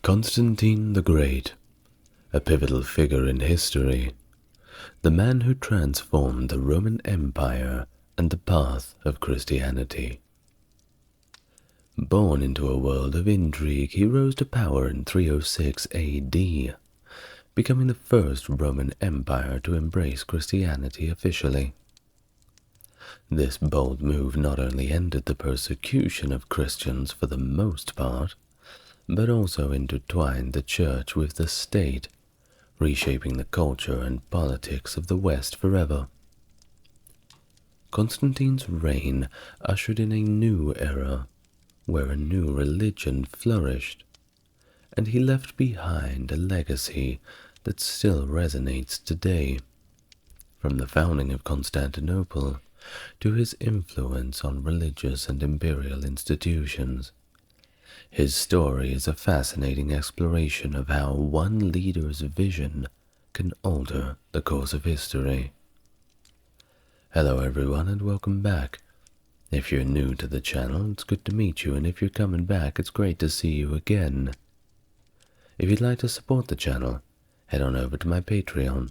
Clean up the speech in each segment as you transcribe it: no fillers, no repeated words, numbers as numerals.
Constantine the Great, a pivotal figure in history, the man who transformed the Roman Empire and the path of Christianity. Born into a world of intrigue, he rose to power in 306 AD, becoming the first Roman Empire to embrace Christianity officially. This bold move not only ended the persecution of Christians for the most part, but also intertwined the church with the state, reshaping the culture and politics of the West forever. Constantine's reign ushered in a new era, where a new religion flourished, and he left behind a legacy that still resonates today, from the founding of Constantinople to his influence on religious and imperial institutions. His story is a fascinating exploration of how one leader's vision can alter the course of history. Hello everyone and welcome back. If you're new to the channel, it's good to meet you, and if you're coming back, it's great to see you again. If you'd like to support the channel, head on over to my Patreon.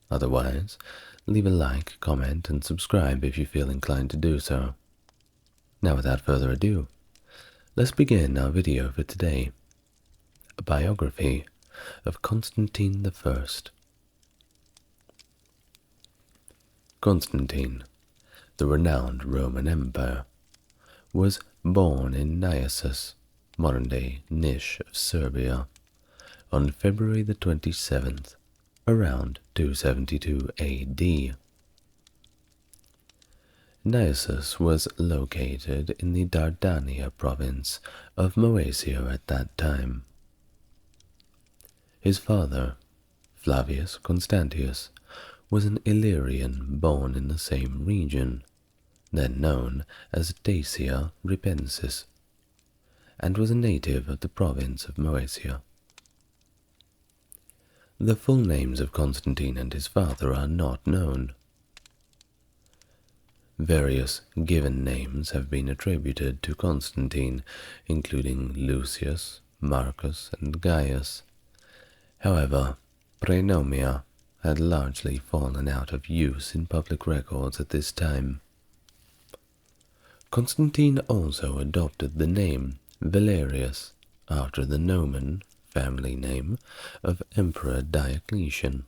Otherwise, leave a like, comment, and subscribe if you feel inclined to do so. Now without further ado, let's begin our video for today, a biography of Constantine I. Constantine, the renowned Roman Emperor, was born in Naissus, modern-day Niš of Serbia, on February the 27th, around 272 AD. Naissus was located in the Dardania province of Moesia at that time. His father, Flavius Constantius, was an Illyrian born in the same region, then known as Dacia Ripensis, and was a native of the province of Moesia. The full names of Constantine and his father are not known. Various given names have been attributed to Constantine, including Lucius, Marcus, and Gaius. However, praenomia had largely fallen out of use in public records at this time. Constantine also adopted the name Valerius after the nomen, family name, of Emperor Diocletian,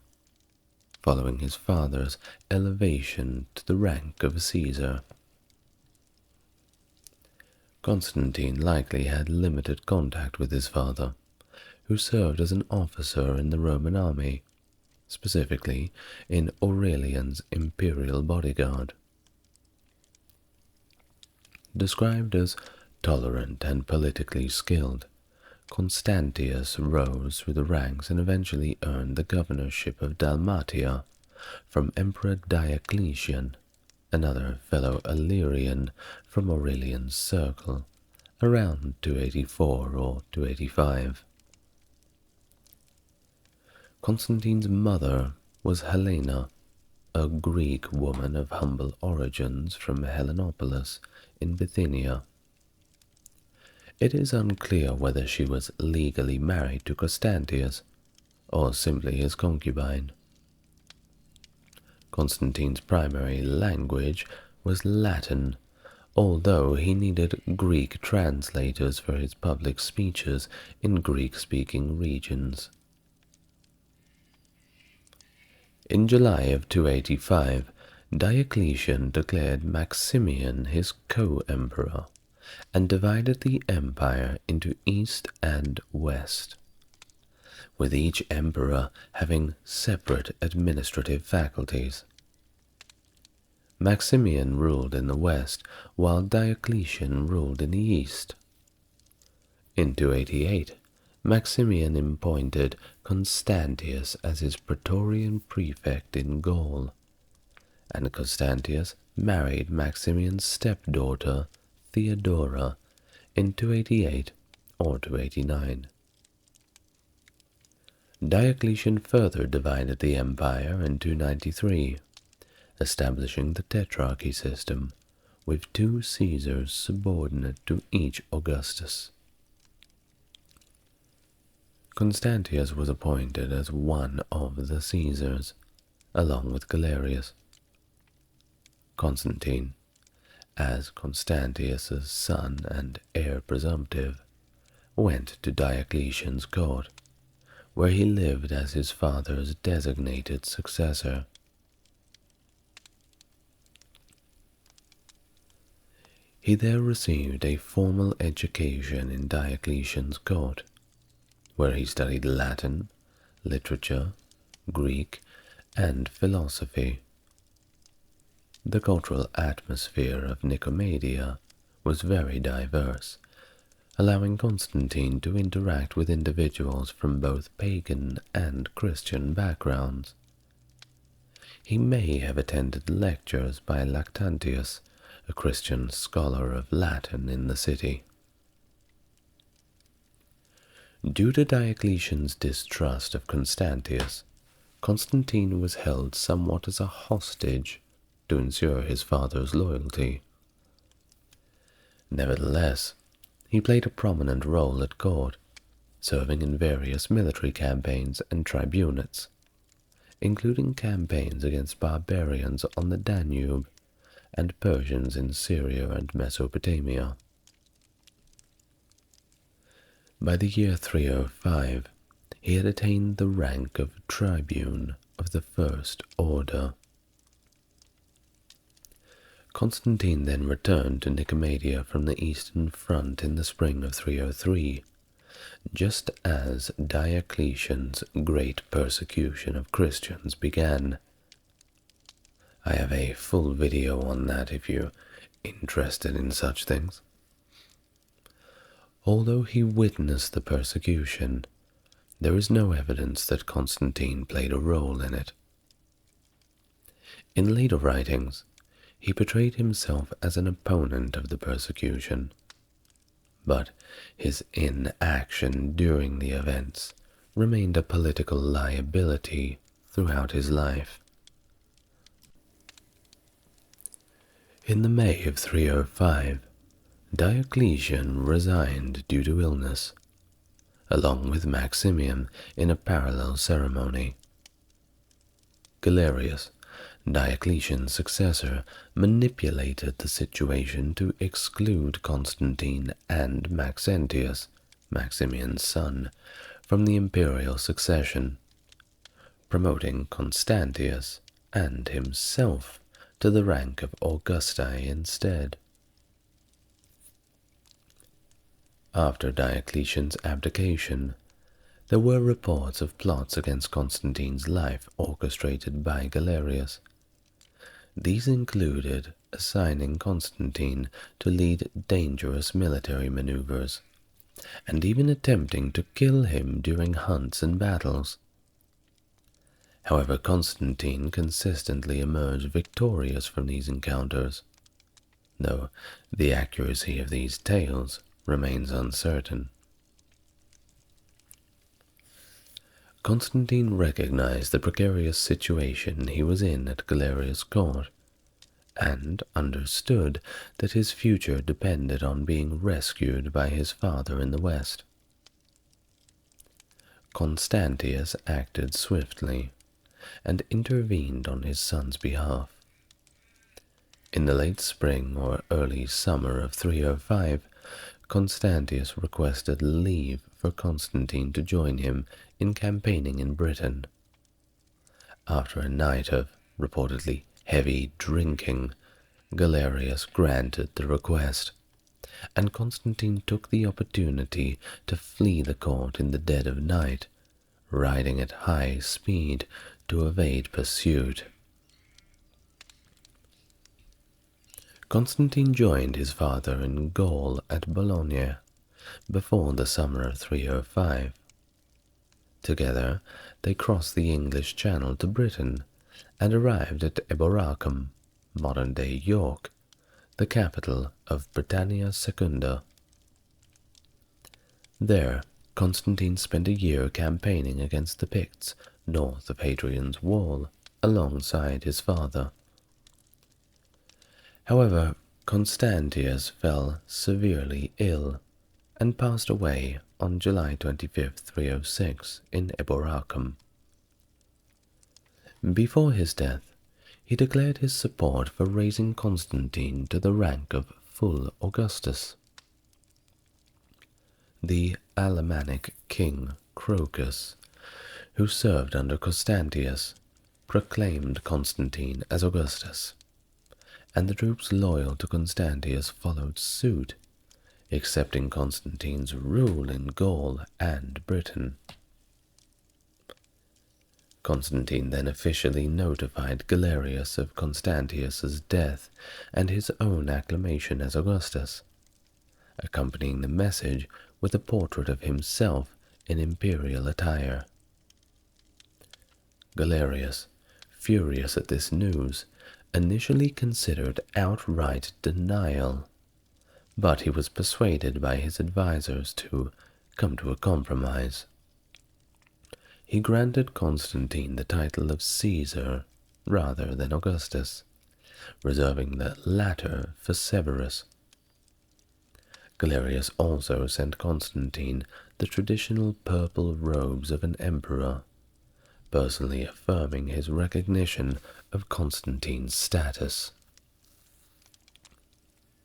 following his father's elevation to the rank of a Caesar. Constantine likely had limited contact with his father, who served as an officer in the Roman army, specifically in Aurelian's imperial bodyguard. Described as tolerant and politically skilled, Constantius rose through the ranks and eventually earned the governorship of Dalmatia from Emperor Diocletian, another fellow Illyrian from Aurelian's circle, around 284 or 285. Constantine's mother was Helena, a Greek woman of humble origins from Helenopolis in Bithynia. It is unclear whether she was legally married to Constantius or simply his concubine. Constantine's primary language was Latin, although he needed Greek translators for his public speeches in Greek-speaking regions. In July of 285, Diocletian declared Maximian his co-emperor and divided the empire into east and west, with each emperor having separate administrative faculties. Maximian ruled in the west, while Diocletian ruled in the east. In 288, Maximian appointed Constantius as his praetorian prefect in Gaul, and Constantius married Maximian's stepdaughter, Theodora, in 288 or 289. Diocletian further divided the empire in 293, establishing the tetrarchy system, with two Caesars subordinate to each Augustus. Constantius was appointed as one of the Caesars, along with Galerius. Constantine, as Constantius's son and heir presumptive, went to Diocletian's court, where he lived as his father's designated successor. He there received a formal education in Diocletian's court, where he studied Latin, literature, Greek, and philosophy. The cultural atmosphere of Nicomedia was very diverse, allowing Constantine to interact with individuals from both pagan and Christian backgrounds. He may have attended lectures by Lactantius, a Christian scholar of Latin in the city. Due to Diocletian's distrust of Constantius, Constantine was held somewhat as a hostage to ensure his father's loyalty. Nevertheless, he played a prominent role at court, serving in various military campaigns and tribunates, including campaigns against barbarians on the Danube and Persians in Syria and Mesopotamia. By the year 305, he had attained the rank of tribune of the First Order. Constantine then returned to Nicomedia from the Eastern Front in the spring of 303, just as Diocletian's great persecution of Christians began. I have a full video on that if you're interested in such things. Although he witnessed the persecution, there is no evidence that Constantine played a role in it. In later writings, he portrayed himself as an opponent of the persecution, but his inaction during the events remained a political liability throughout his life. In the May of 305, Diocletian resigned due to illness, along with Maximian in a parallel ceremony. Galerius, Diocletian's successor, manipulated the situation to exclude Constantine and Maxentius, Maximian's son, from the imperial succession, promoting Constantius and himself to the rank of Augusti instead. After Diocletian's abdication, there were reports of plots against Constantine's life orchestrated by Galerius. These included assigning Constantine to lead dangerous military maneuvers, and even attempting to kill him during hunts and battles. However, Constantine consistently emerged victorious from these encounters, though the accuracy of these tales remains uncertain. Constantine recognized the precarious situation he was in at Galerius' court, and understood that his future depended on being rescued by his father in the west. Constantius acted swiftly, and intervened on his son's behalf. In the late spring or early summer of 305, Constantius requested leave for Constantine to join him in campaigning in Britain. After a night of reportedly heavy drinking, Galerius granted the request, and Constantine took the opportunity to flee the court in the dead of night, riding at high speed to evade pursuit. Constantine joined his father in Gaul at Bologna before the summer of 305. Together, they crossed the English Channel to Britain and arrived at Eboracum, modern-day York, the capital of Britannia Secunda. There, Constantine spent a year campaigning against the Picts north of Hadrian's Wall, alongside his father. However, Constantius fell severely ill, and passed away on July 25, 306, in Eboracum. Before his death, he declared his support for raising Constantine to the rank of full Augustus. The Alemannic king Crocus, who served under Constantius, proclaimed Constantine as Augustus, and the troops loyal to Constantius followed suit, accepting Constantine's rule in Gaul and Britain. Constantine then officially notified Galerius of Constantius's death and his own acclamation as Augustus, accompanying the message with a portrait of himself in imperial attire. Galerius, furious at this news, initially considered outright denial, but he was persuaded by his advisors to come to a compromise. He granted Constantine the title of Caesar rather than Augustus, reserving the latter for Severus. Galerius also sent Constantine the traditional purple robes of an emperor, personally affirming his recognition of Constantine's status.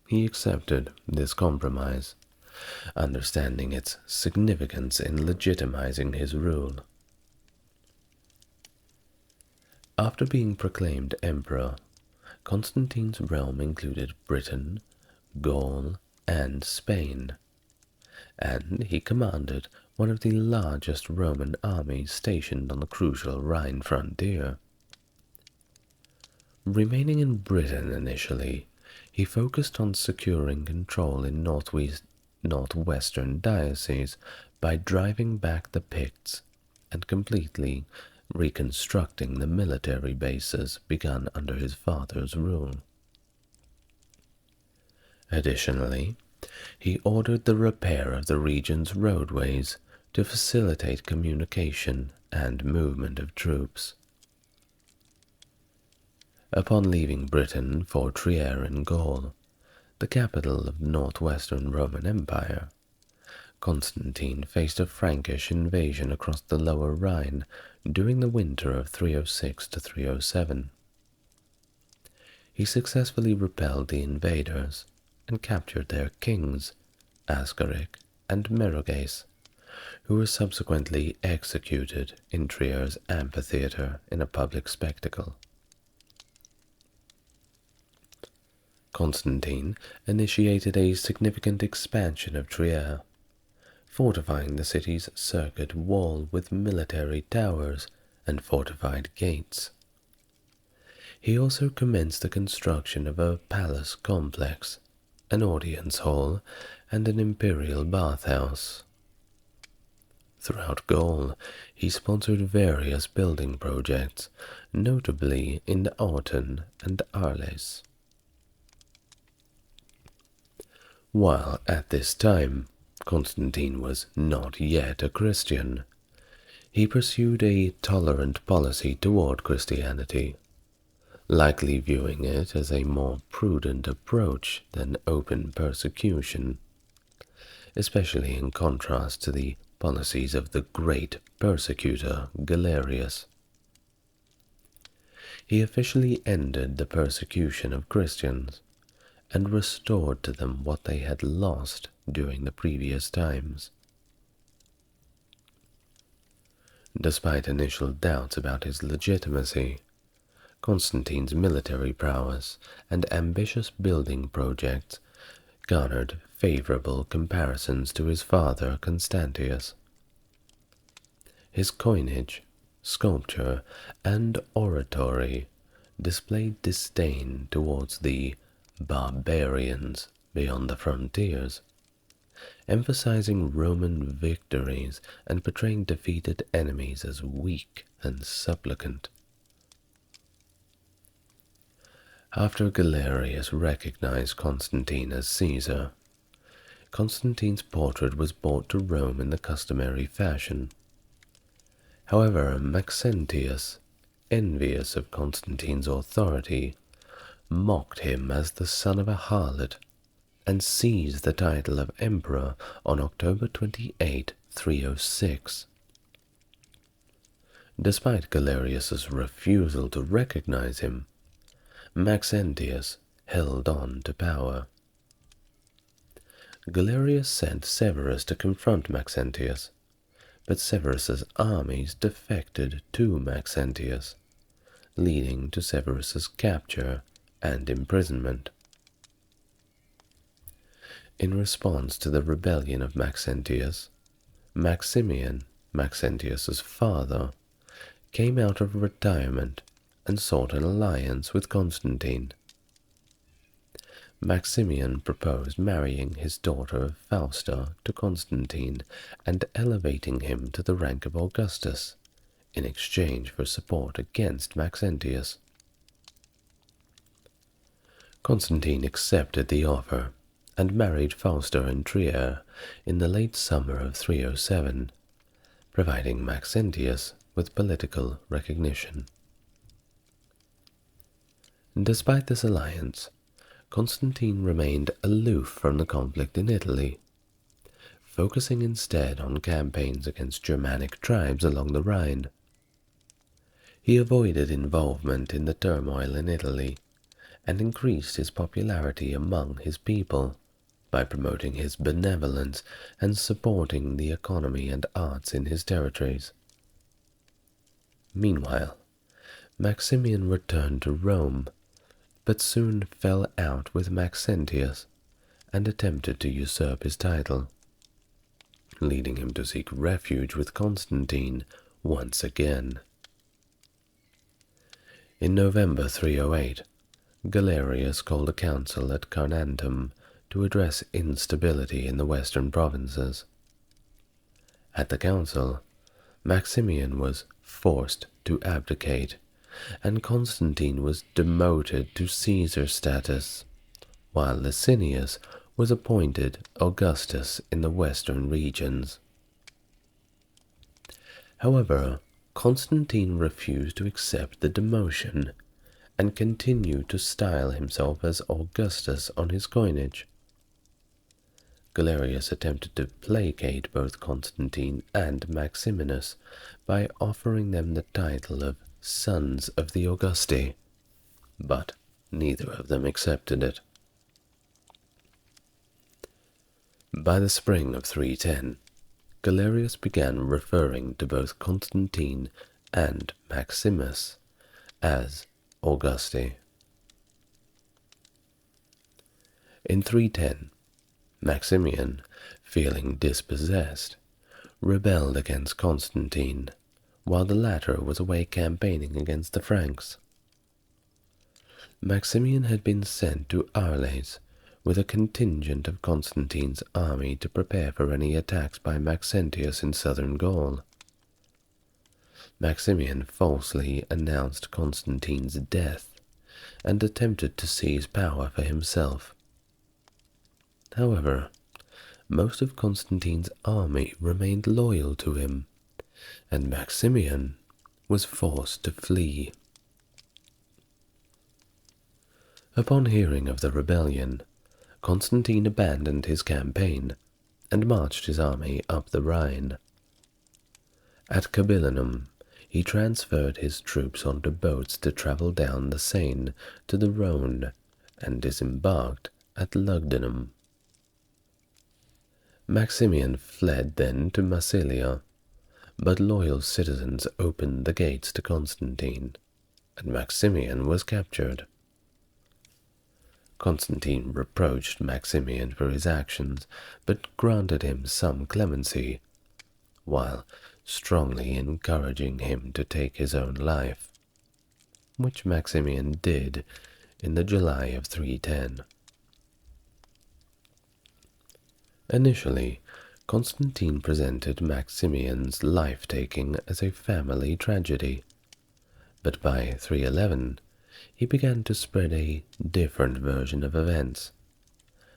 He accepted this compromise, understanding its significance in legitimizing his rule. After being proclaimed emperor, Constantine's realm included Britain, Gaul, and Spain, and he commanded one of the largest Roman armies stationed on the crucial Rhine frontier. Remaining in Britain initially, he focused on securing control in northwestern dioceses by driving back the Picts and completely reconstructing the military bases begun under his father's rule. Additionally, he ordered the repair of the region's roadways to facilitate communication and movement of troops. Upon leaving Britain for Trier in Gaul, the capital of the northwestern Roman Empire, Constantine faced a Frankish invasion across the lower Rhine during the winter of 306 to 307. He successfully repelled the invaders and captured their kings, Ascaric and Merogace, who were subsequently executed in Trier's amphitheater in a public spectacle. Constantine initiated a significant expansion of Trier, fortifying the city's circuit wall with military towers and fortified gates. He also commenced the construction of a palace complex, an audience hall, and an imperial bathhouse. Throughout Gaul, he sponsored various building projects, notably in Autun and Arles. While at this time, Constantine was not yet a Christian, he pursued a tolerant policy toward Christianity, likely viewing it as a more prudent approach than open persecution, especially in contrast to the policies of the great persecutor Galerius. He officially ended the persecution of Christians and restored to them what they had lost during the previous times. Despite initial doubts about his legitimacy, Constantine's military prowess and ambitious building projects garnered favorable comparisons to his father Constantius. His coinage, sculpture, and oratory displayed disdain towards the barbarians beyond the frontiers, emphasizing Roman victories and portraying defeated enemies as weak and supplicant. After Galerius recognized Constantine as Caesar, Constantine's portrait was brought to Rome in the customary fashion. However, Maxentius, envious of Constantine's authority, mocked him as the son of a harlot and seized the title of emperor on October 28, 306. Despite Galerius's refusal to recognize him, Maxentius held on to power. Galerius sent Severus to confront Maxentius, but Severus's armies defected to Maxentius, leading to Severus's capture and imprisonment. In response to the rebellion of Maxentius, Maximian, Maxentius's father, came out of retirement and sought an alliance with Constantine. Maximian proposed marrying his daughter Fausta to Constantine and elevating him to the rank of Augustus in exchange for support against Maxentius. Constantine accepted the offer and married Fausta in Trier in the late summer of 307, providing Maxentius with political recognition. Despite this alliance, Constantine remained aloof from the conflict in Italy, focusing instead on campaigns against Germanic tribes along the Rhine. He avoided involvement in the turmoil in Italy and increased his popularity among his people by promoting his benevolence and supporting the economy and arts in his territories. Meanwhile, Maximian returned to Rome, but soon fell out with Maxentius and attempted to usurp his title, leading him to seek refuge with Constantine once again. In November 308, Galerius called a council at Carnuntum to address instability in the western provinces. At the council, Maximian was forced to abdicate, and Constantine was demoted to Caesar status, while Licinius was appointed Augustus in the western regions. However, Constantine refused to accept the demotion and continued to style himself as Augustus on his coinage. Galerius attempted to placate both Constantine and Maximinus by offering them the title of Sons of the Augusti, but neither of them accepted it. By the spring of 310, Galerius began referring to both Constantine and Maximus as Augusti. In 310, Maximian, feeling dispossessed, rebelled against Constantine, while the latter was away campaigning against the Franks. Maximian had been sent to Arles with a contingent of Constantine's army to prepare for any attacks by Maxentius in southern Gaul. Maximian falsely announced Constantine's death and attempted to seize power for himself. However, most of Constantine's army remained loyal to him, and Maximian was forced to flee. Upon hearing of the rebellion, Constantine abandoned his campaign and marched his army up the Rhine. At Cabillinum, he transferred his troops onto boats to travel down the Seine to the Rhone and disembarked at Lugdunum. Maximian fled then to Massilia, but loyal citizens opened the gates to Constantine, and Maximian was captured. Constantine reproached Maximian for his actions, but granted him some clemency, while strongly encouraging him to take his own life, which Maximian did in the July of 310. Initially, Constantine presented Maximian's life-taking as a family tragedy, but by 311 he began to spread a different version of events,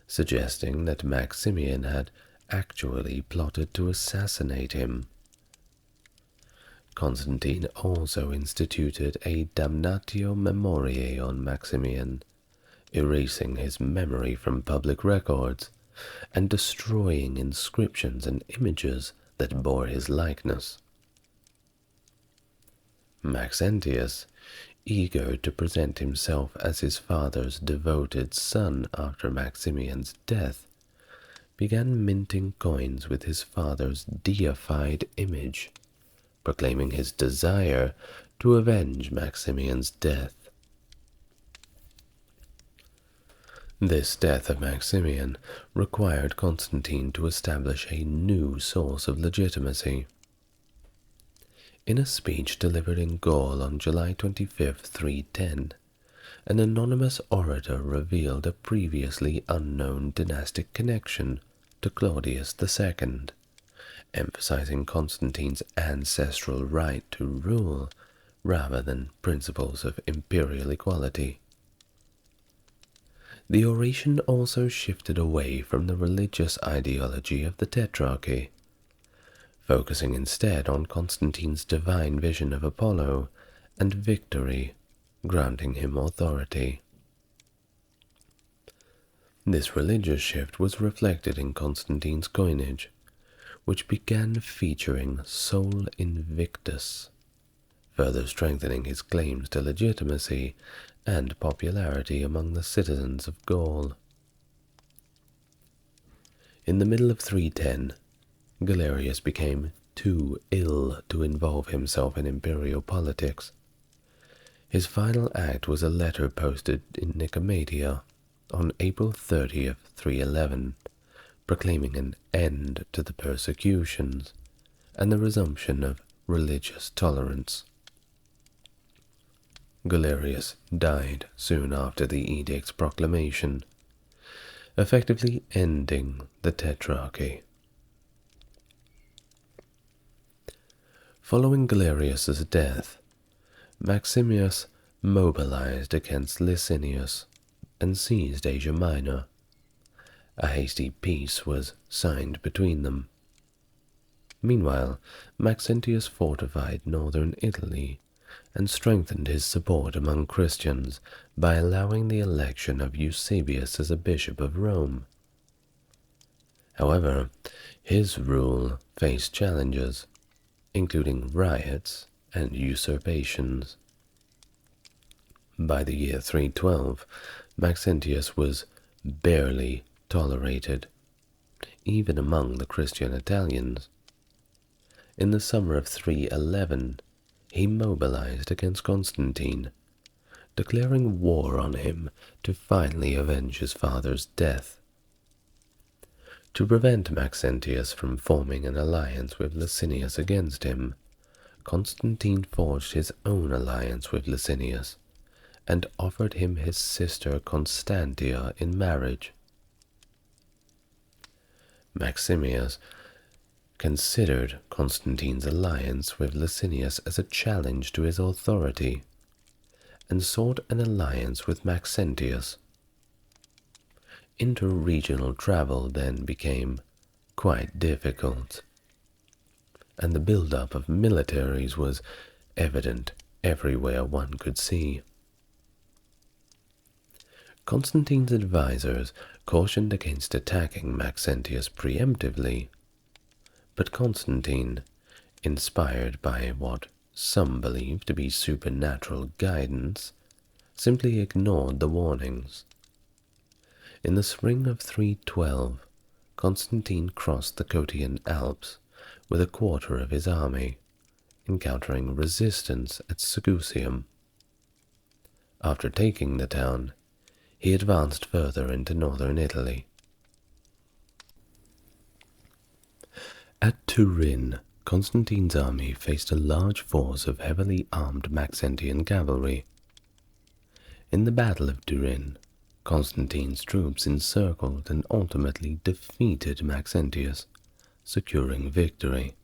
suggesting that Maximian had actually plotted to assassinate him. Constantine also instituted a damnatio memoriae on Maximian, erasing his memory from public records and destroying inscriptions and images that bore his likeness. Maxentius, eager to present himself as his father's devoted son after Maximian's death, began minting coins with his father's deified image, proclaiming his desire to avenge Maximian's death. This death of Maximian required Constantine to establish a new source of legitimacy. In a speech delivered in Gaul on July 25, 310, an anonymous orator revealed a previously unknown dynastic connection to Claudius II, emphasizing Constantine's ancestral right to rule rather than principles of imperial equality. The oration also shifted away from the religious ideology of the Tetrarchy, focusing instead on Constantine's divine vision of Apollo and victory, granting him authority. This religious shift was reflected in Constantine's coinage, which began featuring Sol Invictus, further strengthening his claims to legitimacy and popularity among the citizens of Gaul. In the middle of 310, Galerius became too ill to involve himself in imperial politics. His final act was a letter posted in Nicomedia on April 30th, 311, proclaiming an end to the persecutions and the resumption of religious tolerance. Galerius died soon after the edict's proclamation, effectively ending the Tetrarchy. Following Galerius's death, Maximius mobilized against Licinius and seized Asia Minor. A hasty peace was signed between them. Meanwhile, Maxentius fortified northern Italy and strengthened his support among Christians by allowing the election of Eusebius as a bishop of Rome. However, his rule faced challenges, including riots and usurpations. By the year 312, Maxentius was barely tolerated, even among the Christian Italians. In the summer of 311, he mobilized against Constantine, declaring war on him to finally avenge his father's death. To prevent Maxentius from forming an alliance with Licinius against him, Constantine forged his own alliance with Licinius and offered him his sister Constantia in marriage. Maximius considered Constantine's alliance with Licinius as a challenge to his authority, and sought an alliance with Maxentius. Inter-regional travel then became quite difficult, and the build-up of militaries was evident everywhere one could see. Constantine's advisors cautioned against attacking Maxentius preemptively, but Constantine, inspired by what some believed to be supernatural guidance, simply ignored the warnings. In the spring of 312, Constantine crossed the Cottian Alps with a quarter of his army, encountering resistance at Segusium. After taking the town, he advanced further into northern Italy. At Turin, Constantine's army faced a large force of heavily armed Maxentian cavalry. In the Battle of Turin, Constantine's troops encircled and ultimately defeated Maxentius, securing victory.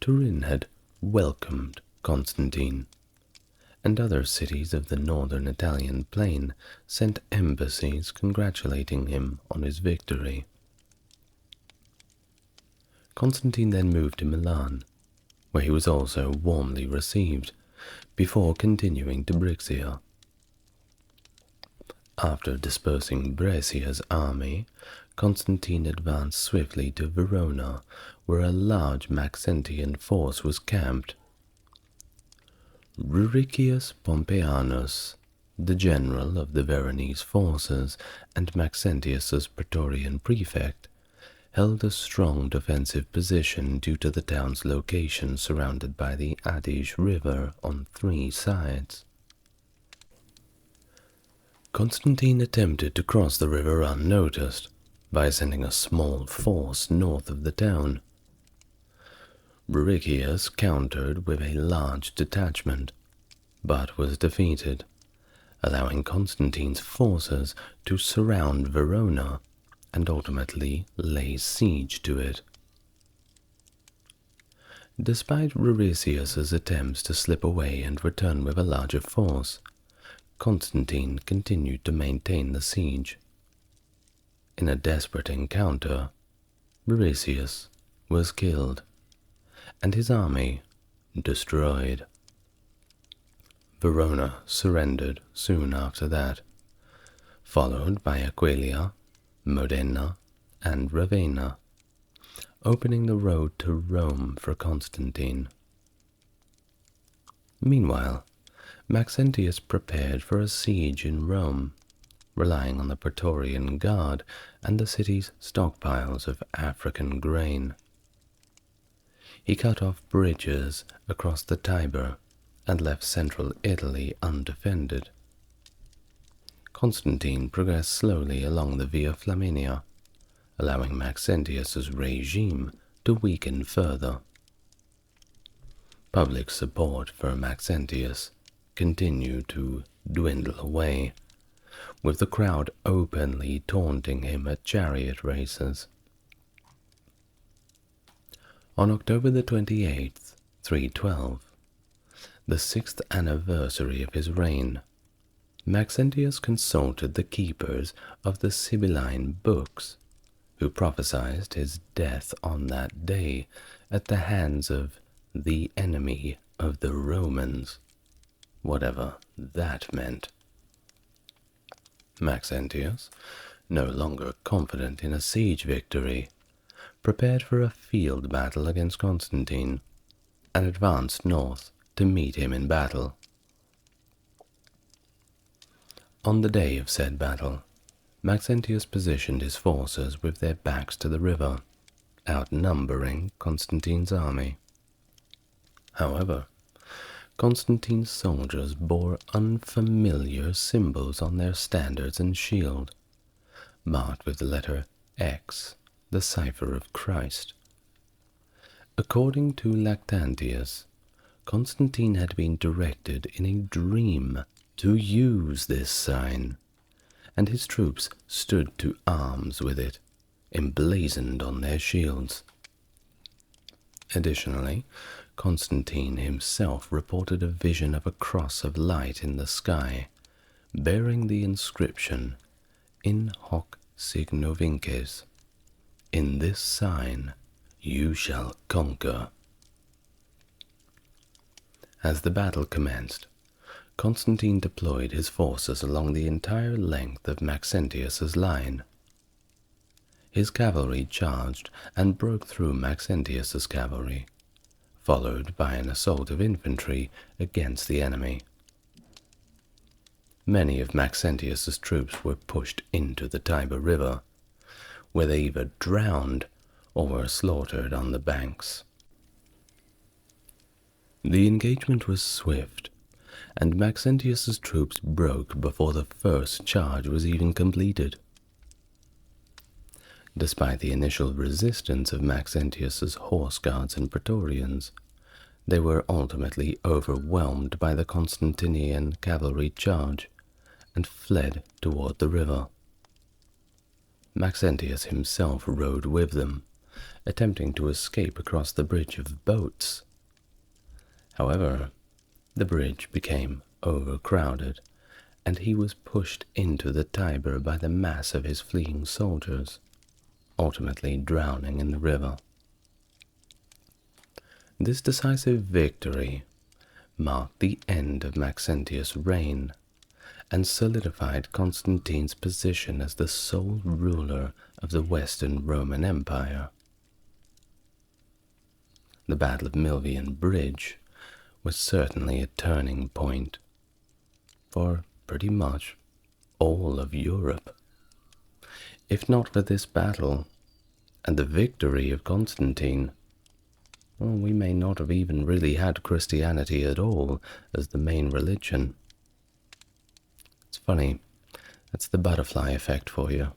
Turin had welcomed Constantine, and other cities of the northern Italian plain sent embassies congratulating him on his victory. Constantine then moved to Milan, where he was also warmly received, before continuing to Brixia. After dispersing Brescia's army, Constantine advanced swiftly to Verona, where a large Maxentian force was camped. Ruricius Pompeianus, the general of the Veronese forces and Maxentius's praetorian prefect, held a strong defensive position due to the town's location surrounded by the Adige River on 3 sides. Constantine attempted to cross the river unnoticed by sending a small force north of the town. Ruricius countered with a large detachment, but was defeated, allowing Constantine's forces to surround Verona and ultimately lay siege to it. Despite Ruricius's attempts to slip away and return with a larger force, Constantine continued to maintain the siege. In a desperate encounter, Ruricius was killed, and his army destroyed. Verona surrendered soon after that, followed by Aquileia, Modena, and Ravenna, opening the road to Rome for Constantine. Meanwhile, Maxentius prepared for a siege in Rome, relying on the Praetorian Guard and the city's stockpiles of African grain. He cut off bridges across the Tiber and left central Italy undefended. Constantine progressed slowly along the Via Flaminia, allowing Maxentius's regime to weaken further. Public support for Maxentius continued to dwindle away, with the crowd openly taunting him at chariot races. On October the 28th, 312, the 6th anniversary of his reign, Maxentius consulted the keepers of the Sibylline books, who prophesied his death on that day at the hands of the enemy of the Romans, whatever that meant. Maxentius, no longer confident in a siege victory, prepared for a field battle against Constantine, and advanced north to meet him in battle. On the day of said battle, Maxentius positioned his forces with their backs to the river, outnumbering Constantine's army. However, Constantine's soldiers bore unfamiliar symbols on their standards and shield, marked with the letter X, the cipher of Christ. According to Lactantius, Constantine had been directed in a dream to use this sign, and his troops stood to arms with it, emblazoned on their shields. Additionally, Constantine himself reported a vision of a cross of light in the sky, bearing the inscription, In hoc signo vinces. In this sign you shall conquer. As the battle commenced, Constantine deployed his forces along the entire length of Maxentius's line. His cavalry charged and broke through Maxentius's cavalry, followed by an assault of infantry against the enemy. Many of Maxentius's troops were pushed into the Tiber River, where they either drowned or were slaughtered on the banks. The engagement was swift, and Maxentius's troops broke before the first charge was even completed. Despite the initial resistance of Maxentius's horse guards and praetorians, they were ultimately overwhelmed by the Constantinian cavalry charge and fled toward the river. Maxentius himself rode with them, attempting to escape across the bridge of boats. However, the bridge became overcrowded, and he was pushed into the Tiber by the mass of his fleeing soldiers, ultimately drowning in the river. This decisive victory marked the end of Maxentius' reign, and solidified Constantine's position as the sole ruler of the Western Roman Empire. The Battle of Milvian Bridge was certainly a turning point for pretty much all of Europe. If not for this battle and the victory of Constantine, well, we may not have even really had Christianity at all as the main religion. It's funny, that's the butterfly effect for you.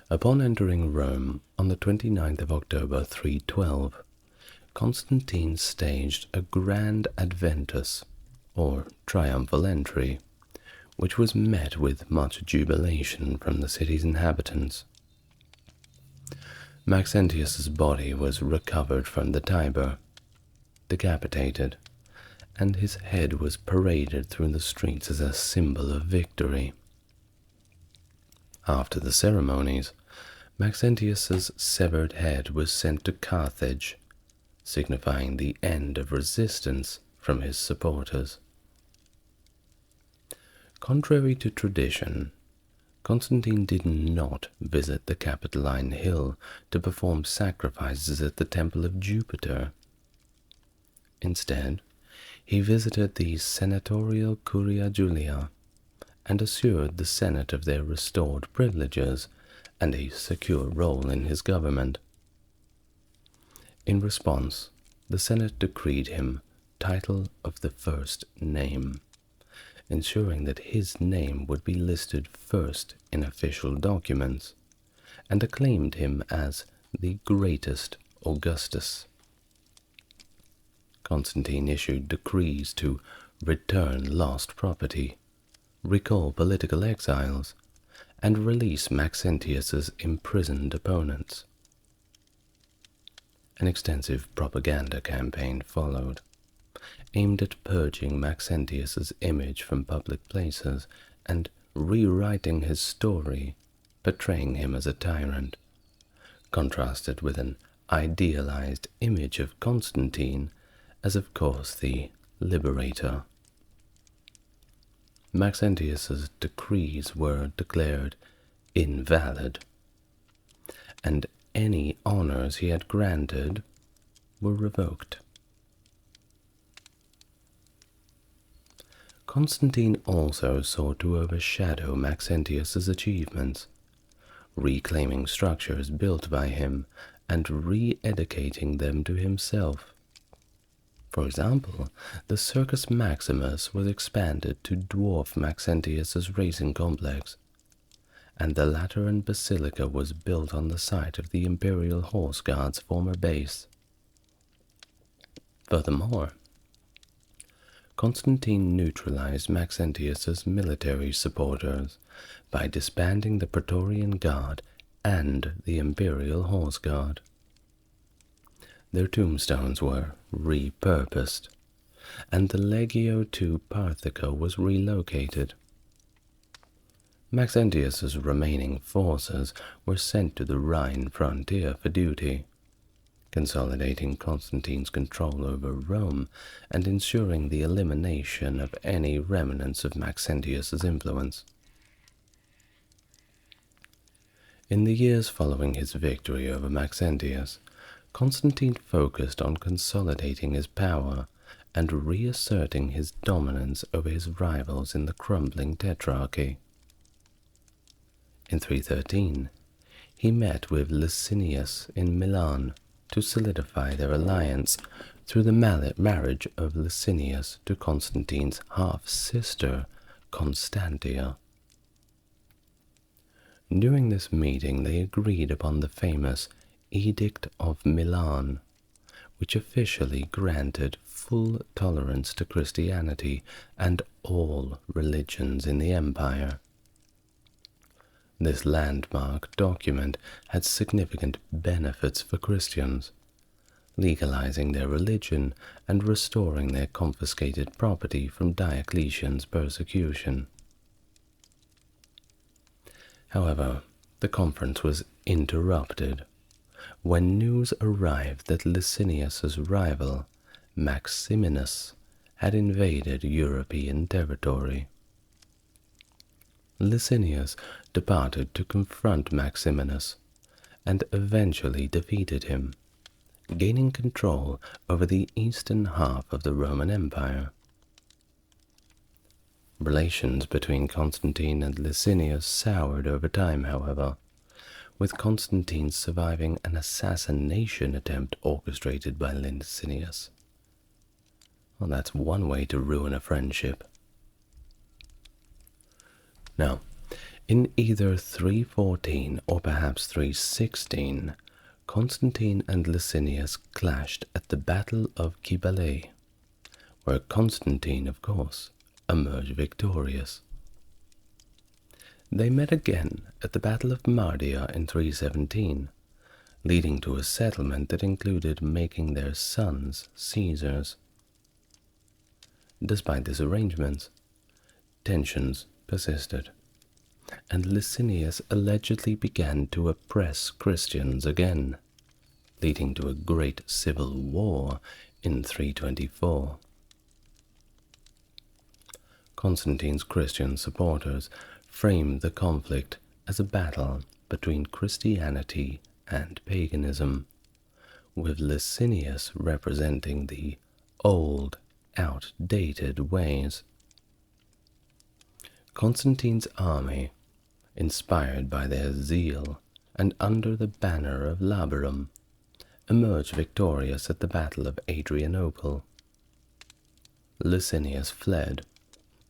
Upon entering Rome on the 29th of October 312, Constantine staged a grand adventus, or triumphal entry, which was met with much jubilation from the city's inhabitants. Maxentius's body was recovered from the Tiber, decapitated, and his head was paraded through the streets as a symbol of victory. After the ceremonies, Maxentius's severed head was sent to Carthage, signifying the end of resistance from his supporters. Contrary to tradition, Constantine did not visit the Capitoline Hill to perform sacrifices at the Temple of Jupiter. Instead, he visited the senatorial Curia Julia and assured the Senate of their restored privileges and a secure role in his government. In response, the Senate decreed him title of the first name, ensuring that his name would be listed first in official documents, and acclaimed him as the greatest Augustus. Constantine issued decrees to return lost property, recall political exiles, and release Maxentius's imprisoned opponents. An extensive propaganda campaign followed, aimed at purging Maxentius's image from public places and rewriting his story, portraying him as a tyrant, contrasted with an idealized image of Constantine as, of course, the liberator. Maxentius's decrees were declared invalid, and any honors he had granted were revoked. Constantine also sought to overshadow Maxentius's achievements, reclaiming structures built by him and re-educating them to himself. For example, the Circus Maximus was expanded to dwarf Maxentius's racing complex, and the Lateran Basilica was built on the site of the Imperial Horse Guard's former base. Furthermore, Constantine neutralized Maxentius's military supporters by disbanding the Praetorian Guard and the Imperial Horse Guard. Their tombstones were repurposed, and the Legio to Parthica was relocated. Maxentius's remaining forces were sent to the Rhine frontier for duty, consolidating Constantine's control over Rome and ensuring the elimination of any remnants of Maxentius's influence. In the years following his victory over Maxentius, Constantine focused on consolidating his power and reasserting his dominance over his rivals in the crumbling tetrarchy. In 313, he met with Licinius in Milan to solidify their alliance through the marriage of Licinius to Constantine's half-sister, Constantia. During this meeting, they agreed upon the famous Edict of Milan, which officially granted full tolerance to Christianity and all religions in the empire. This landmark document had significant benefits for Christians, legalizing their religion and restoring their confiscated property from Diocletian's persecution. However, the conference was interrupted when news arrived that Licinius's rival, Maximinus, had invaded European territory. Licinius departed to confront Maximinus and eventually defeated him, gaining control over the eastern half of the Roman Empire. Relations between Constantine and Licinius soured over time, however, with Constantine surviving an assassination attempt orchestrated by Licinius. Well, that's one way to ruin a friendship. Now, in either 314 or perhaps 316, Constantine and Licinius clashed at the Battle of Chrysopolis, where Constantine, of course, emerged victorious. They met again at the Battle of Mardia in 317, leading to a settlement that included making their sons Caesars. Despite these arrangements, tensions persisted, and Licinius allegedly began to oppress Christians again, leading to a great civil war in 324. Constantine's Christian supporters framed the conflict as a battle between Christianity and paganism, with Licinius representing the old, outdated ways. Constantine's army, inspired by their zeal and under the banner of Labarum, emerged victorious at the Battle of Adrianople. Licinius fled,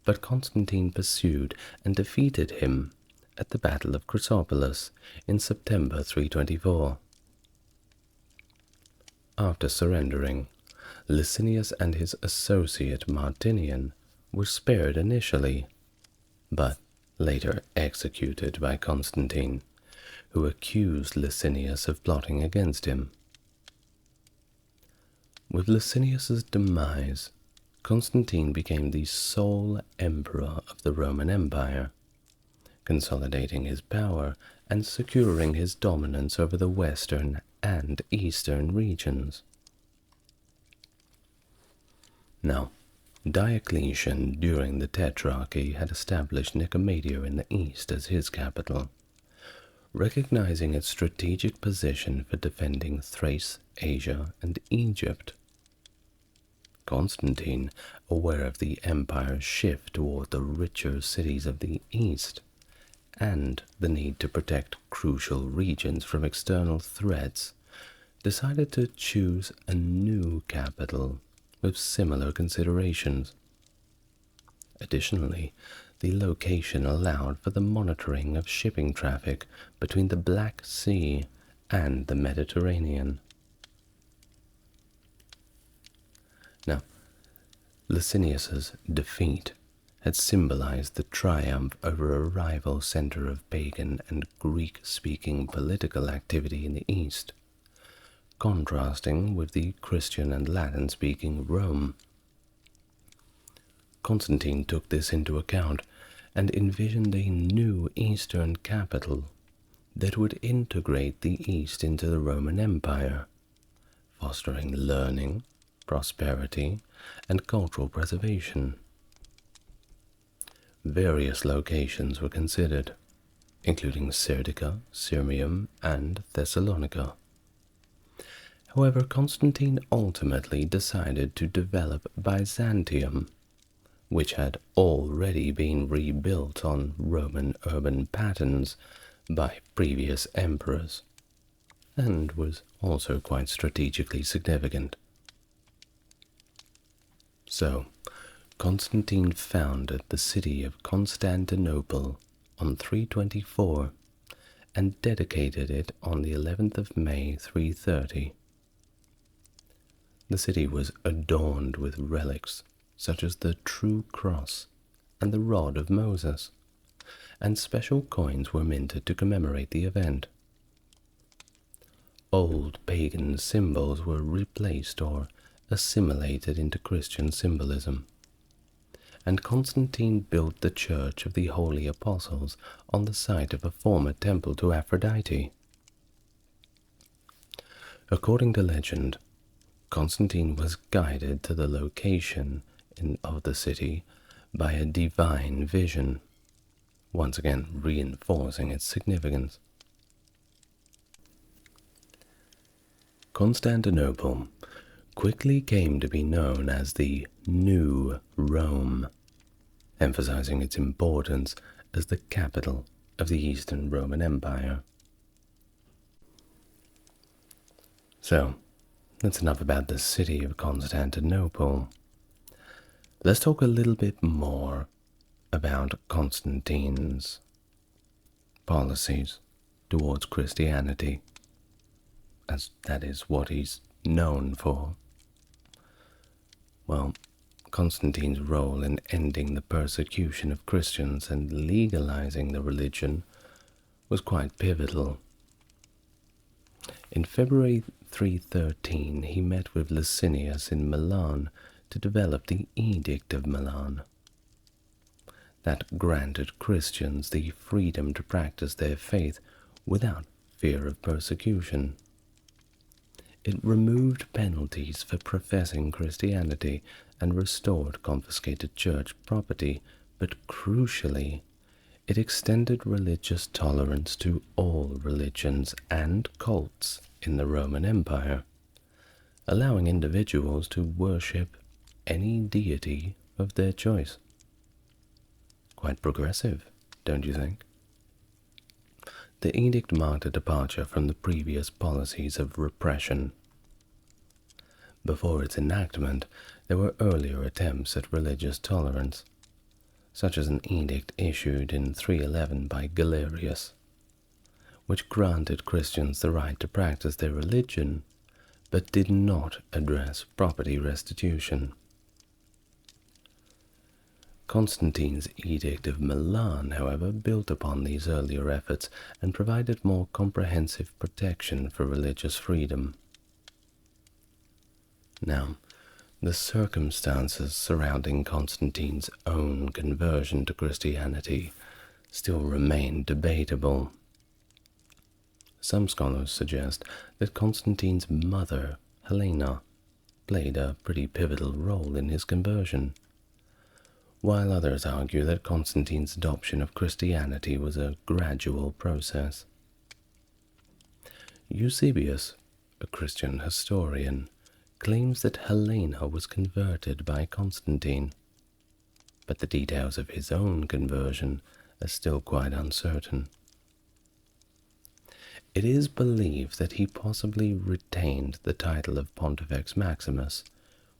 but Constantine pursued and defeated him at the Battle of Chrysopolis in September 324. After surrendering, Licinius and his associate Martinian were spared initially, but later executed by Constantine, who accused Licinius of plotting against him. With Licinius's demise, Constantine became the sole emperor of the Roman Empire, consolidating his power and securing his dominance over the western and eastern regions. Now, Diocletian during the Tetrarchy had established Nicomedia in the east as his capital, recognizing its strategic position for defending Thrace, Asia, and Egypt. Constantine, aware of the empire's shift toward the richer cities of the east, and the need to protect crucial regions from external threats, decided to choose a new capital with similar considerations. Additionally, the location allowed for the monitoring of shipping traffic between the Black Sea and the Mediterranean. Now, Licinius's defeat had symbolized the triumph over a rival center of pagan and Greek-speaking political activity in the east, contrasting with the Christian and Latin-speaking Rome. Constantine took this into account and envisioned a new eastern capital that would integrate the East into the Roman Empire, fostering learning, prosperity, and cultural preservation. Various locations were considered, including Serdica, Sirmium, and Thessalonica. However, Constantine ultimately decided to develop Byzantium, which had already been rebuilt on Roman urban patterns by previous emperors, and was also quite strategically significant. So, Constantine founded the city of Constantinople on 324 and dedicated it on the 11th of May 330. The city was adorned with relics such as the True Cross and the Rod of Moses, and special coins were minted to commemorate the event. Old pagan symbols were replaced or assimilated into Christian symbolism, and Constantine built the Church of the Holy Apostles on the site of a former temple to Aphrodite. According to legend, Constantine was guided to the location of the city by a divine vision, once again reinforcing its significance. Constantinople quickly came to be known as the New Rome, emphasizing its importance as the capital of the Eastern Roman Empire. So, that's enough about the city of Constantinople. Let's talk a little bit more about Constantine's policies towards Christianity, as that is what he's known for. Well, Constantine's role in ending the persecution of Christians and legalizing the religion was quite pivotal. In February 313, he met with Licinius in Milan to develop the Edict of Milan. That granted Christians the freedom to practice their faith without fear of persecution. It removed penalties for professing Christianity and restored confiscated church property, but crucially, it extended religious tolerance to all religions and cults in the Roman Empire, allowing individuals to worship any deity of their choice. Quite progressive, don't you think? The edict marked a departure from the previous policies of repression. Before its enactment, there were earlier attempts at religious tolerance, such as an edict issued in 311 by Galerius, which granted Christians the right to practice their religion, but did not address property restitution. Constantine's Edict of Milan, however, built upon these earlier efforts and provided more comprehensive protection for religious freedom. Now, the circumstances surrounding Constantine's own conversion to Christianity still remain debatable. Some scholars suggest that Constantine's mother, Helena, played a pretty pivotal role in his conversion, while others argue that Constantine's adoption of Christianity was a gradual process. Eusebius, a Christian historian, claims that Helena was converted by Constantine, but the details of his own conversion are still quite uncertain. It is believed that he possibly retained the title of Pontifex Maximus,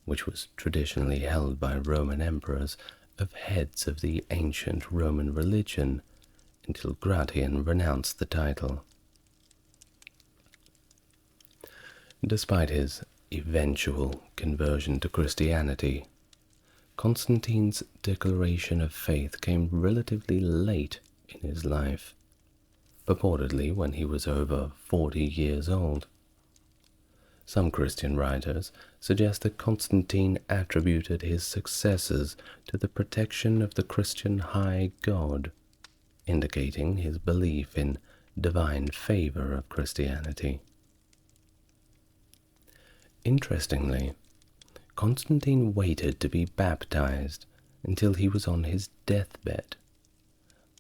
which was traditionally held by Roman emperors of heads of the ancient Roman religion, until Gratian renounced the title. Despite his eventual conversion to Christianity, Constantine's declaration of faith came relatively late in his life, purportedly when he was over 40 years old. Some Christian writers suggest that Constantine attributed his successes to the protection of the Christian high God, indicating his belief in divine favor of Christianity. Interestingly, Constantine waited to be baptized until he was on his deathbed,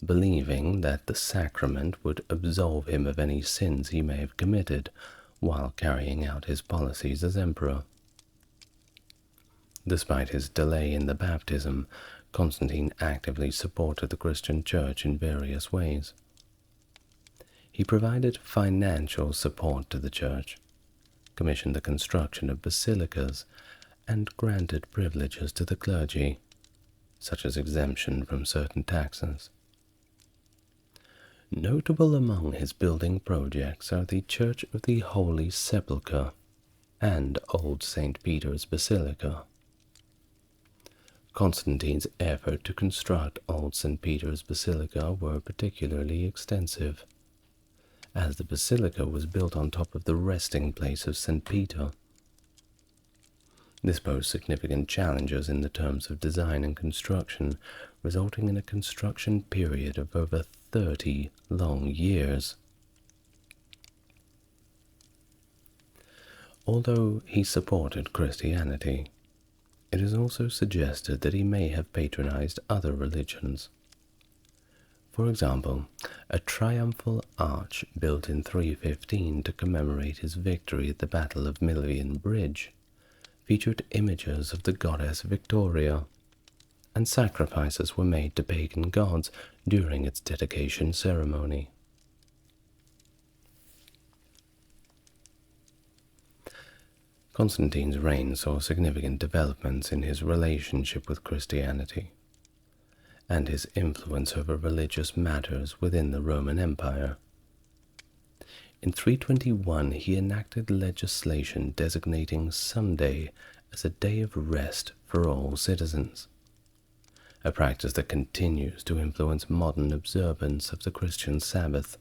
believing that the sacrament would absolve him of any sins he may have committed while carrying out his policies as emperor. Despite his delay in the baptism, Constantine actively supported the Christian Church in various ways. He provided financial support to the Church, commissioned the construction of basilicas, and granted privileges to the clergy, such as exemption from certain taxes. Notable among his building projects are the Church of the Holy Sepulchre and Old St. Peter's Basilica. Constantine's effort to construct Old St. Peter's Basilica were particularly extensive, as the basilica was built on top of the resting place of St. Peter. This posed significant challenges in the terms of design and construction, resulting in a construction period of over 30 long years. Although he supported Christianity, It is also suggested that he may have patronized other religions. For example, a triumphal arch built in 315 to commemorate his victory at the Battle of Milvian Bridge featured images of the goddess Victoria, and sacrifices were made to pagan gods during its dedication ceremony. Constantine's reign saw significant developments in his relationship with Christianity and his influence over religious matters within the Roman Empire. In 321, he enacted legislation designating Sunday as a day of rest for all citizens, a practice that continues to influence modern observance of the Christian Sabbath.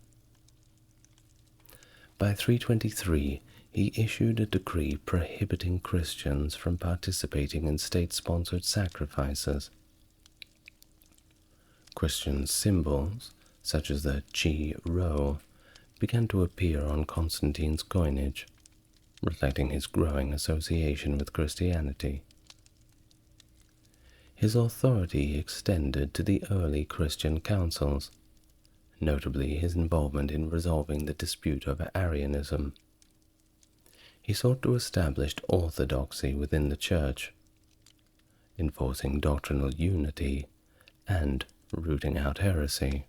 By 323, he issued a decree prohibiting Christians from participating in state-sponsored sacrifices. Christian symbols, such as the chi rho, began to appear on Constantine's coinage, reflecting his growing association with Christianity. His authority extended to the early Christian councils, notably his involvement in resolving the dispute over Arianism. He sought to establish orthodoxy within the Church, enforcing doctrinal unity and rooting out heresy.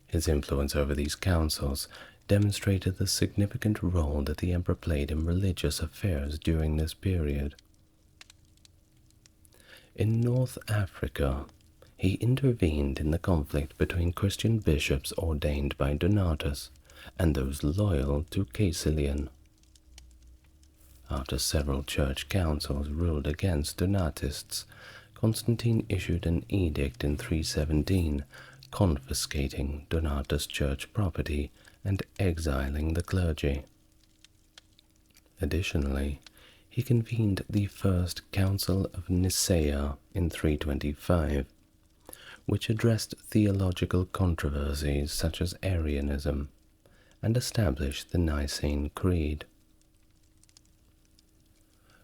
His influence over these councils demonstrated the significant role that the emperor played in religious affairs during this period. In North Africa, he intervened in the conflict between Christian bishops ordained by Donatus and those loyal to Caecilian. After several church councils ruled against Donatists, Constantine issued an edict in 317 confiscating Donatus church property and exiling the clergy. Additionally, he convened the First Council of Nicaea in 325, which addressed theological controversies such as Arianism, and established the Nicene Creed.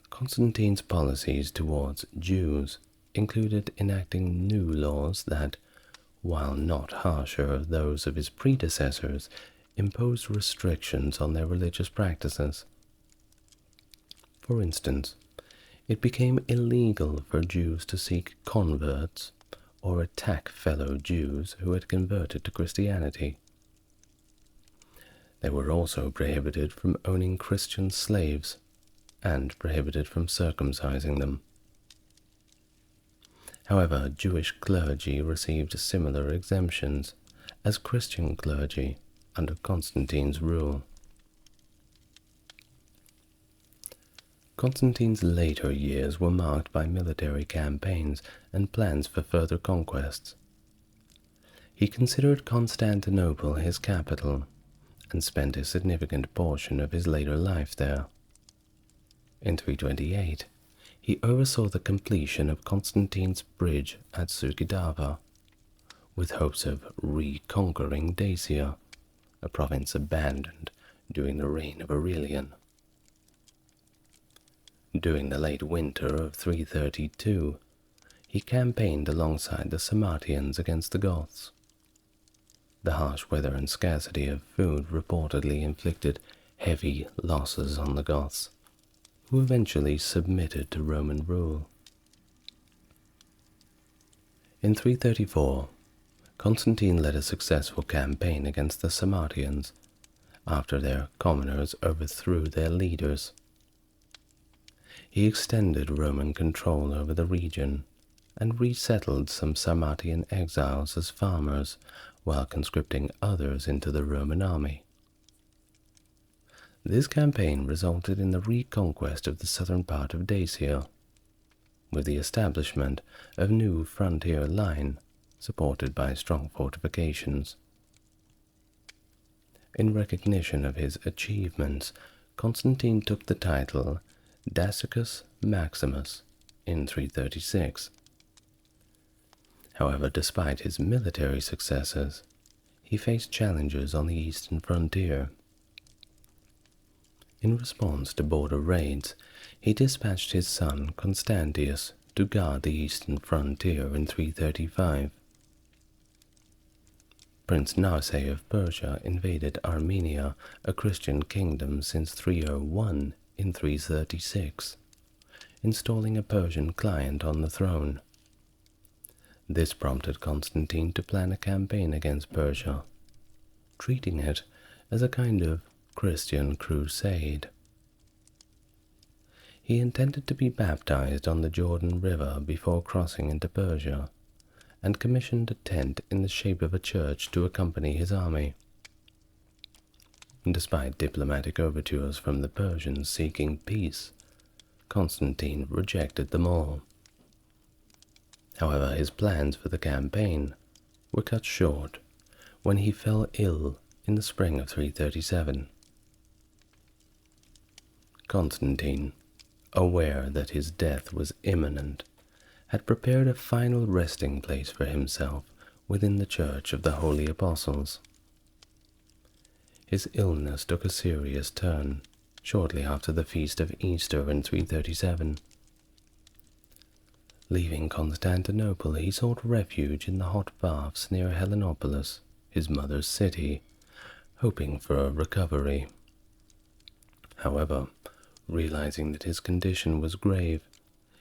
Constantine's policies towards Jews included enacting new laws that, while not harsher than those of his predecessors, imposed restrictions on their religious practices. For instance, it became illegal for Jews to seek converts or attack fellow Jews who had converted to Christianity. They were also prohibited from owning Christian slaves and prohibited from circumcising them. However, Jewish clergy received similar exemptions as Christian clergy under Constantine's rule. Constantine's later years were marked by military campaigns and plans for further conquests. He considered Constantinople his capital and spent a significant portion of his later life there. In 328, he oversaw the completion of Constantine's bridge at Sukidava, with hopes of reconquering Dacia, a province abandoned during the reign of Aurelian. During the late winter of 332, he campaigned alongside the Sarmatians against the Goths. The harsh weather and scarcity of food reportedly inflicted heavy losses on the Goths, who eventually submitted to Roman rule. In 334, Constantine led a successful campaign against the Sarmatians after their commoners overthrew their leaders. He extended Roman control over the region and resettled some Sarmatian exiles as farmers while conscripting others into the Roman army. This campaign resulted in the reconquest of the southern part of Dacia, with the establishment of a new frontier line supported by strong fortifications. In recognition of his achievements, Constantine took the title Dacicus Maximus in 336. However, despite his military successes, he faced challenges on the eastern frontier. In response to border raids, he dispatched his son Constantius to guard the eastern frontier in 335. Prince Narseh of Persia invaded Armenia, a Christian kingdom since 301 in 336, installing a Persian client on the throne. This prompted Constantine to plan a campaign against Persia, treating it as a kind of Christian crusade. He intended to be baptized on the Jordan River before crossing into Persia, and commissioned a tent in the shape of a church to accompany his army. Despite diplomatic overtures from the Persians seeking peace, Constantine rejected them all. However, his plans for the campaign were cut short when he fell ill in the spring of 337. Constantine, aware that his death was imminent, had prepared a final resting place for himself within the Church of the Holy Apostles. His illness took a serious turn shortly after the feast of Easter in 337. Leaving Constantinople, he sought refuge in the hot baths near Helenopolis, his mother's city, hoping for a recovery. However, realizing that his condition was grave,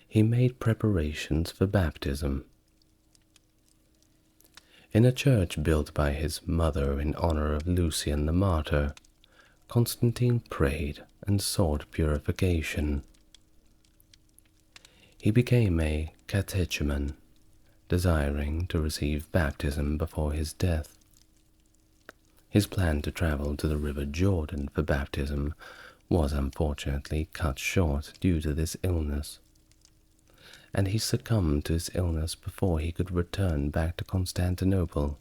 he made preparations for baptism. In a church built by his mother in honor of Lucian the martyr, Constantine prayed and sought purification. He became a catechumen, desiring to receive baptism before his death. His plan to travel to the river Jordan for baptism was unfortunately cut short due to this illness, and he succumbed to his illness before he could return back to Constantinople,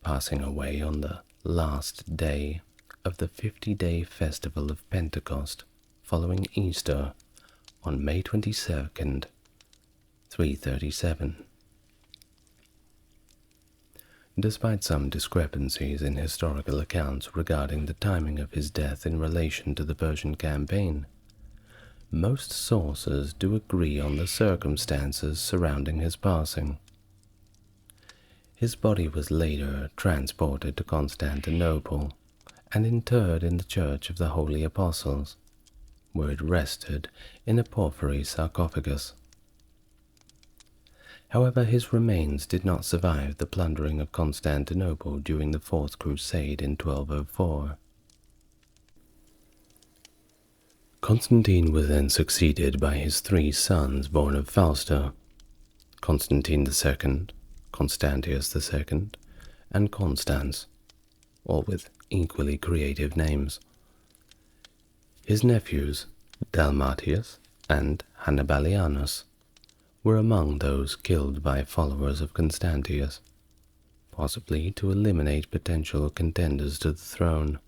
passing away on the last day of the 50-day festival of Pentecost following Easter on May 22nd, 337. Despite some discrepancies in historical accounts regarding the timing of his death in relation to the Persian campaign, most sources do agree on the circumstances surrounding his passing. His body was later transported to Constantinople and interred in the Church of the Holy Apostles, where it rested in a porphyry sarcophagus. However, his remains did not survive the plundering of Constantinople during the Fourth Crusade in 1204. Constantine was then succeeded by his three sons born of Fausta, Constantine II, Constantius II, and Constans, all with equally creative names. His nephews, Dalmatius and Hannibalianus, were among those killed by followers of Constantius, possibly to eliminate potential contenders to the throne.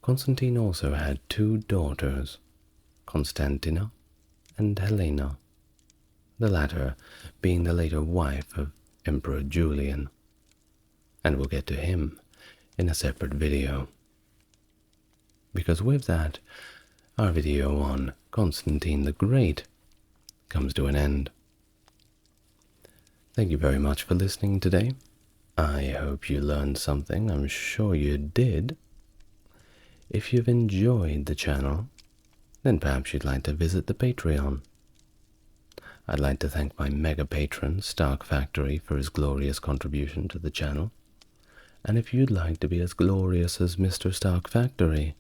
Constantine also had two daughters, Constantina and Helena, the latter being the later wife of Emperor Julian, and we'll get to him in a separate video. Because with that, our video on Constantine the Great comes to an end. Thank you very much for listening today. I hope you learned something. I'm sure you did. If you've enjoyed the channel, then perhaps you'd like to visit the Patreon. I'd like to thank my mega patron, Stark Factory, for his glorious contribution to the channel. And if you'd like to be as glorious as Mr. Stark Factory,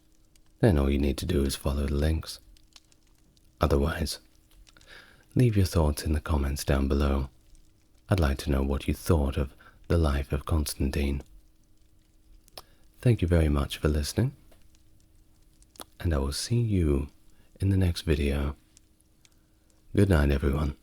then all you need to do is follow the links. Otherwise, leave your thoughts in the comments down below. I'd like to know what you thought of the life of Constantine. Thank you very much for listening, and I will see you in the next video. Good night, everyone.